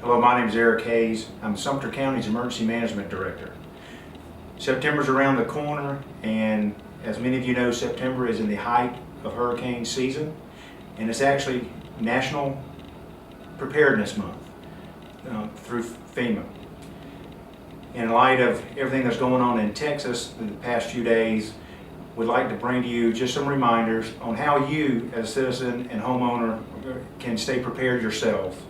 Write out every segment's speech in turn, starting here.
Hello, my name is Erik Hayes. I'm Sumter County's Emergency Management Director. September's around the corner, and as many of you know, September is in the height of hurricane season, and it's actually National Preparedness Month through FEMA. In light of everything that's going on in Texas in the past few days, we'd like to bring to you just some reminders on how you, as a citizen and homeowner, can stay prepared yourself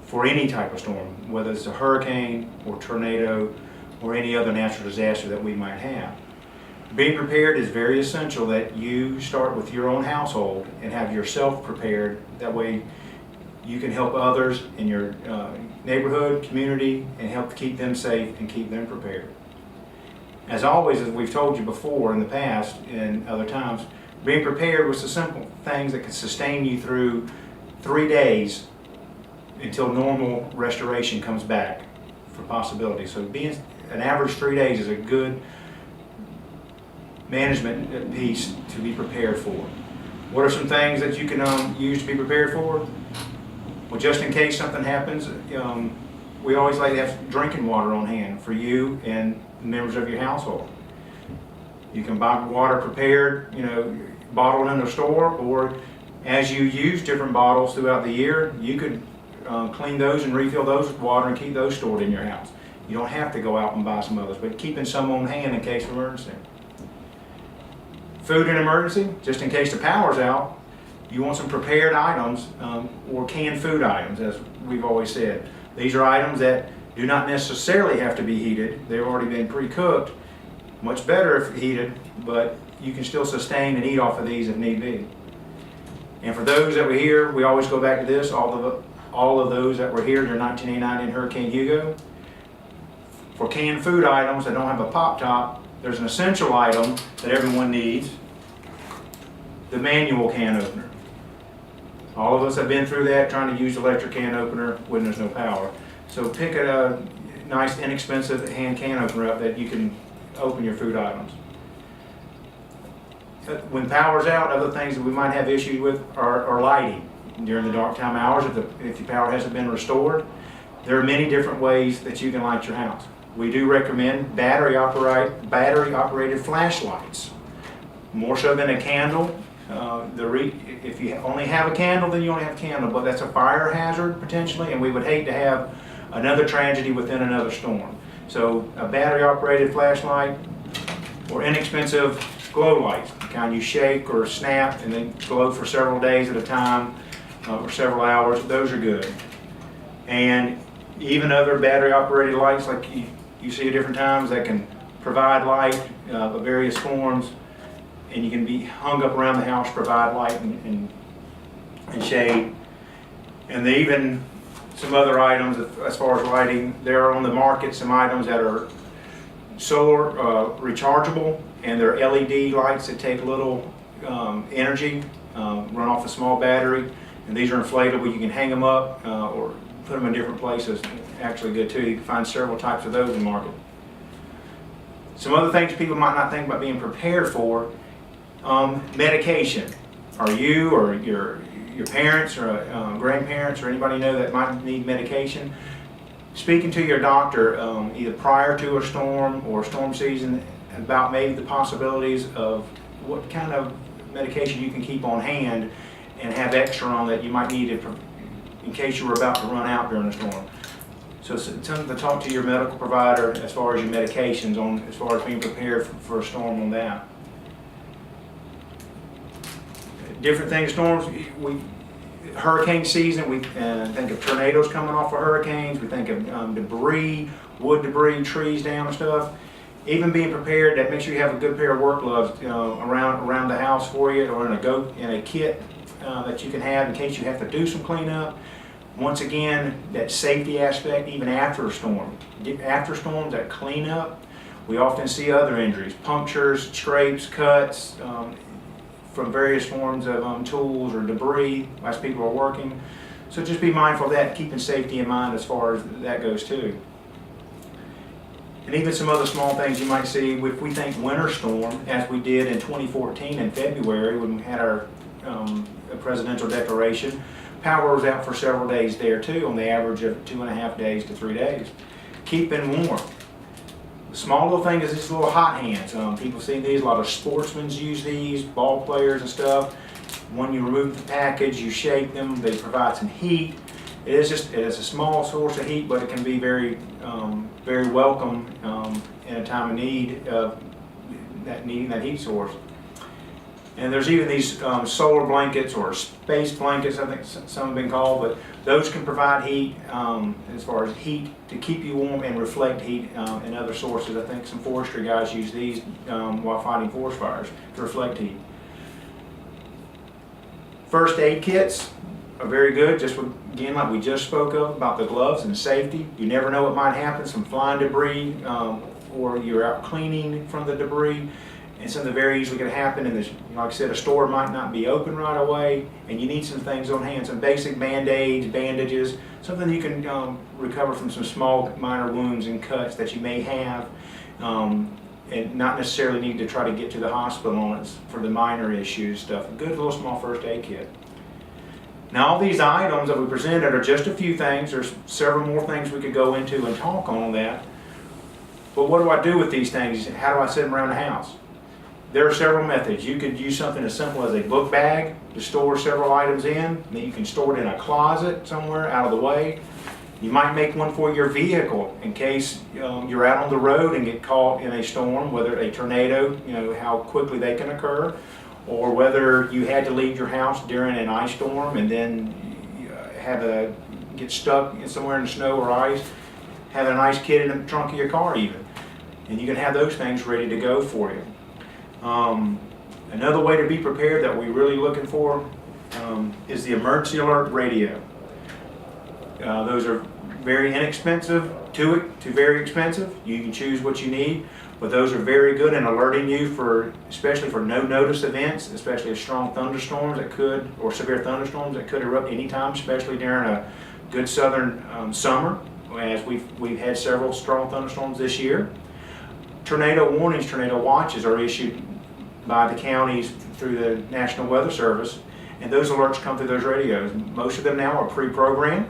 for any type of storm, whether it's a hurricane or tornado or any other natural disaster that we might have. Being prepared is very essential that you start with your own household and have yourself prepared. That way you can help others in your neighborhood, community, and help keep them safe and keep them prepared. As always, as we've told you before in the past and other times, being prepared was the simple things that can sustain you through 3 days until normal restoration comes back for possibility. So being an average 3 days is a good management piece to be prepared for. What are some things that you can use to be prepared for? Well, just in case something happens, we always like to have drinking water on hand for you and members of your household. You can buy water prepared, bottled in the store, or as you use different bottles throughout the year, you could clean those and refill those with water and keep those stored in your house. You don't have to go out and buy some others, but keeping some on hand in case of emergency. Food in emergency, just in case the power's out, you want some prepared items or canned food items, as we've always said. These are items that do not necessarily have to be heated. They've already been pre-cooked, much better if heated, but you can still sustain and eat off of these if need be. And for those that were here, we always go back to this, all of those that were here during 1989 in Hurricane Hugo. For canned food items that don't have a pop top, there's an essential item that everyone needs, the manual can opener. All of us have been through that, trying to use electric can opener when there's no power. So pick a nice, inexpensive hand can opener up that you can open your food items. When power's out, other things that we might have issues with are lighting during the dark time hours if the power hasn't been restored. There are many different ways that you can light your house. We do recommend battery-operated flashlights, more so than a candle. If you only have a candle, then you only have a candle, but that's a fire hazard potentially, and we would hate to have another tragedy within another storm. So a battery-operated flashlight or inexpensive glow lights, the kind you shake or snap and then glow for several days at a time or several hours, those are good. And even other battery-operated lights like you see at different times that can provide light of various forms, and you can be hung up around the house, provide light and shade. And even some other items as far as lighting, there are on the market some items that are solar rechargeable, and they're LED lights that take little energy, run off a small battery, and these are inflatable. You can hang them up or put them in different places. Actually good too. You can find several types of those in the market. Some other things people might not think about being prepared for. Medication. Are you or your parents or grandparents or anybody you know that might need medication? Speaking to your doctor either prior to a storm or storm season about maybe the possibilities of what kind of medication you can keep on hand and have extra on that you might need in case you were about to run out during a storm. So it's something to talk to your medical provider as far as your medications on, as far as being prepared for a storm on that. Different things, storms, hurricane season, we think of tornadoes coming off of hurricanes, we think of debris, wood debris, trees down and stuff. Even being prepared, that makes sure you have a good pair of work gloves around the house for you, or in a kit that you can have in case you have to do some cleanup. Once again, that safety aspect, even after a storm. After storms, that cleanup, we often see other injuries, punctures, scrapes, cuts, from various forms of tools or debris as people are working. So just be mindful of that, keeping safety in mind as far as that goes too. And even some other small things you might see if we think winter storm, as we did in 2014 in February when we had our presidential declaration. power was out for several days there too, on the average of 2.5 days to 3 days. Keeping warm. The small little thing is these little hot hands. People see these, a lot of sportsmen use these, ball players and stuff. When you remove the package, you shake them, they provide some heat. It is a small source of heat, but it can be very, very welcome in a time of need, needing that heat source. And there's even these solar blankets or space blankets, I think some have been called, but those can provide heat as far as heat to keep you warm and reflect heat in other sources. I think some forestry guys use these while fighting forest fires to reflect heat. First aid kits are very good, just again like we just spoke of about the gloves and safety. You never know what might happen, some flying debris or you're out cleaning from the debris. And something very easily could happen, and like I said, a store might not be open right away, and you need some things on hand, some basic band-aids, bandages, something you can recover from some small minor wounds and cuts that you may have, and not necessarily need to try to get to the hospital on it for the minor issues stuff. A good little small first aid kit. Now all these items that we presented are just a few things. There's several more things we could go into and talk on that. But what do I do with these things? How do I set them around the house? There are several methods. You could use something as simple as a book bag to store several items in. Then you can store it in a closet somewhere out of the way. You might make one for your vehicle in case you're out on the road and get caught in a storm, whether a tornado, how quickly they can occur, or whether you had to leave your house during an ice storm and then get stuck somewhere in the snow or ice, have an ice kit in the trunk of your car even. And you can have those things ready to go for you. Another way to be prepared that we're really looking for is the emergency alert radio. Those are very inexpensive to very expensive. You can choose what you need, but those are very good in alerting you especially for no notice events, especially strong thunderstorms or severe thunderstorms that could erupt anytime, especially during a good southern summer, as we've had several strong thunderstorms this year. Tornado warnings, tornado watches are issued by the counties through the National Weather Service, and those alerts come through those radios. Most of them now are pre-programmed,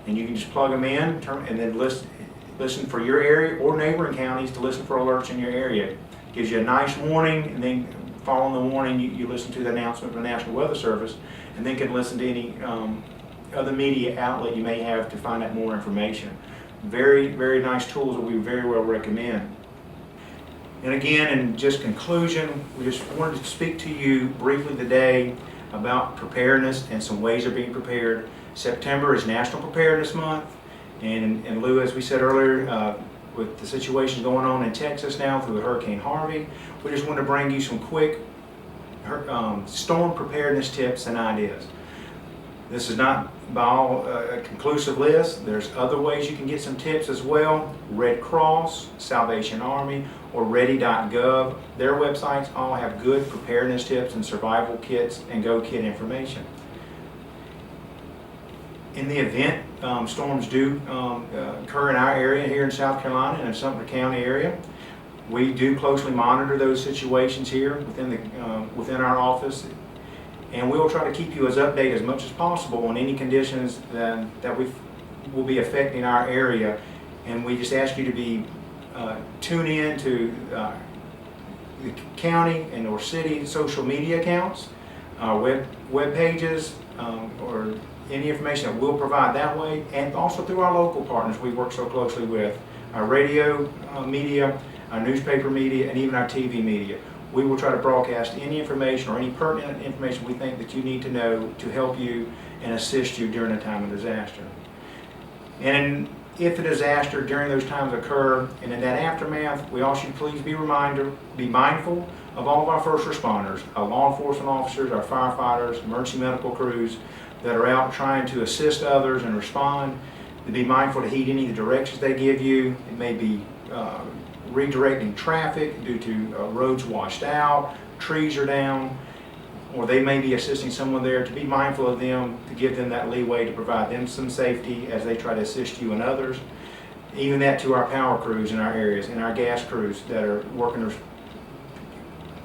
and you can just plug them in and then listen for your area or neighboring counties to listen for alerts in your area. Gives you a nice warning, and then following the warning, you listen to the announcement from the National Weather Service, and then can listen to any other media outlet you may have to find out more information. Very, very nice tools that we very well recommend. And again, in just conclusion, we just wanted to speak to you briefly today about preparedness and some ways of being prepared. September is National Preparedness Month, and in lieu, as we said earlier, with the situation going on in Texas now through Hurricane Harvey, we just want to bring you some quick storm preparedness tips and ideas. This is not by all a conclusive list. There's other ways you can get some tips as well. Red Cross, Salvation Army, or ready.gov. Their websites all have good preparedness tips and survival kits and go kit information. In the event storms do occur in our area here in South Carolina and in Sumter County area, we do closely monitor those situations here within our office. And we will try to keep you as updated as much as possible on any conditions that will be affecting our area. And we just ask you to tune in to the county and or city social media accounts, web pages, or any information that we'll provide that way, and also through our local partners we work so closely with, our radio media, our newspaper media, and even our TV media. We will try to broadcast any information or any pertinent information we think that you need to know to help you and assist you during a time of disaster. And if a disaster during those times occur and in that aftermath, we ask you to please be mindful of all of our first responders, our law enforcement officers, our firefighters, emergency medical crews that are out trying to assist others and respond, to be mindful to heed any of the directions they give you. It may be redirecting traffic due to roads washed out, trees are down, or they may be assisting someone there. To be mindful of them, to give them that leeway to provide them some safety as they try to assist you and others. Even that to our power crews in our areas and our gas crews that are working to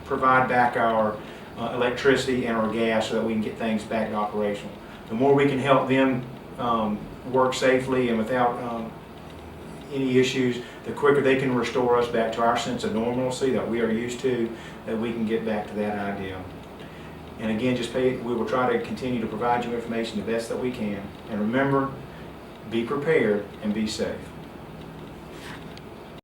provide back our electricity and our gas so that we can get things back operational. The more we can help them work safely and without any issues, the quicker they can restore us back to our sense of normalcy that we are used to, that we can get back to that idea. And again, we will try to continue to provide you information the best that we can. And remember, be prepared and be safe.